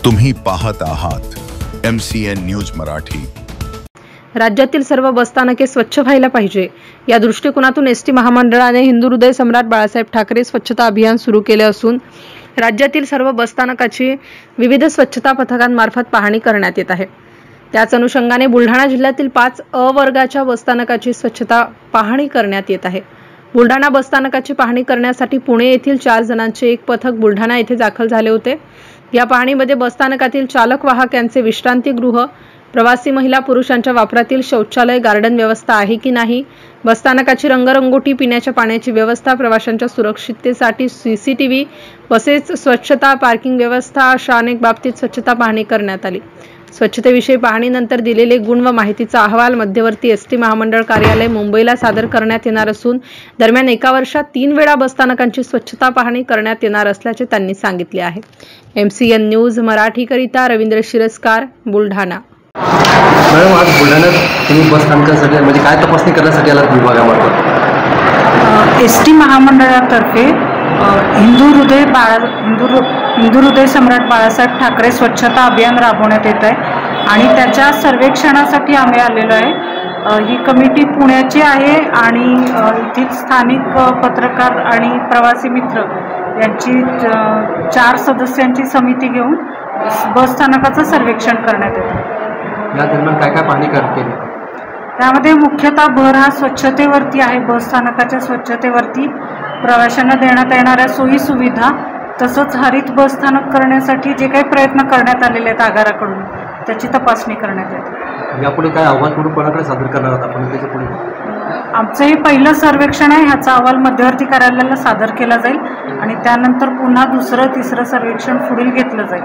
तुम्ही पाहत आहात MCN न्यूज मराठी। राज्यातील सर्व बसस्थानके स्वच्छ व्हायला पाहिजे या दृष्टिकोनातून एसटी महामंडळाने हिंदू हृदय सम्राट बाळासाहेब ठाकरे स्वच्छता अभियान सुरू केले असून राज्यातील सर्व बसस्थानकाची विविध स्वच्छता पथकांमार्फत पाहणी करण्यात येत आहे। त्याच अनुषंगाने बुलढाणा जिल्ह्यातील 5 अ वर्गाच्या बसस्थानकाची स्वच्छता पाहणी करण्यात येत आहे। बुलढाणा बसस्थानकाची पाहणी करण्यासाठी पुणे येथील 4 जणांचे एक पथक बुलढाणा येथे दाखल झाले होते। या पाहणीमध्ये बसस्थानकातील चालक वाहक यांचे विश्रांतीगृह, प्रवासी महिला पुरुषांच्या वापरातील शौचालय, गार्डन व्यवस्था आहे की नाही, बसस्थानकाची रंगरंगोटी, पिण्याच्या पाण्याची व्यवस्था, प्रवाशांच्या सुरक्षिततेसाठी CCTV, बसेस स्वच्छता, पार्किंग व्यवस्था अशा अनेक बाबतीत स्वच्छता पाहणी करण्यात आली। स्वच्छतेविषयी पाहणीनंतर दिलेले गुण व माहितीचा अहवाल मध्यवर्ती एसटी महामंडळ कार्यालय मुंबईला सादर करण्यात येणार असून दरम्यान एका वर्षात 3 वेळा बसस्थानकांची स्वच्छता पाहणी करण्यात येणार असल्याचे त्यांनी सांगितले आहे। MCN न्यूज मराठीकरिता रवींद्र शिरस्कार, बुलढाणा। मॅडम, आज बुलढाण्यात तुम्ही बसस्थानकासाठी म्हणजे काय तपासणी करण्यासाठी आलात विभागामार्फत? एसटी महामंडळातर्फे हिंदू हृदय सम्राट बाळासाहेब ठाकरे स्वच्छता अभियान राबवण्यात येत आहे आणि त्याच्या सर्वेक्षणासाठी आम्ही आलेलो आहे। ही कमिटी पुण्याची आहे आणि येथील स्थानिक पत्रकार आणि प्रवासी मित्र यांची 4 सदस्यांची समिती घेऊन बसस्थानकाचं सर्वेक्षण करण्यात येतं। या दरम्यान काय काय पाहणी केली? त्यामध्ये मुख्यतः भर हा स्वच्छतेवरती आहे। बसस्थानकाच्या स्वच्छतेवरती, प्रवाशांना देण्यात येणाऱ्या सोयी सुविधा, तसंच हरित बसस्थानक करण्यासाठी जे काही प्रयत्न करण्यात आलेले आहेत आगाराकडून त्याची तपासणी करण्यात येते। यापुढे काय अहवाल म्हणून कोणाकडे सादर करणार आहात आपण? त्याच्या पुढे आमचं हे पहिलं सर्वेक्षण आहे। ह्याचा अहवाल मध्यवर्ती कार्यालयाला सादर केला जाईल आणि त्यानंतर पुन्हा दुसरं, तिसरं सर्वेक्षण पुढील घेतलं जाईल।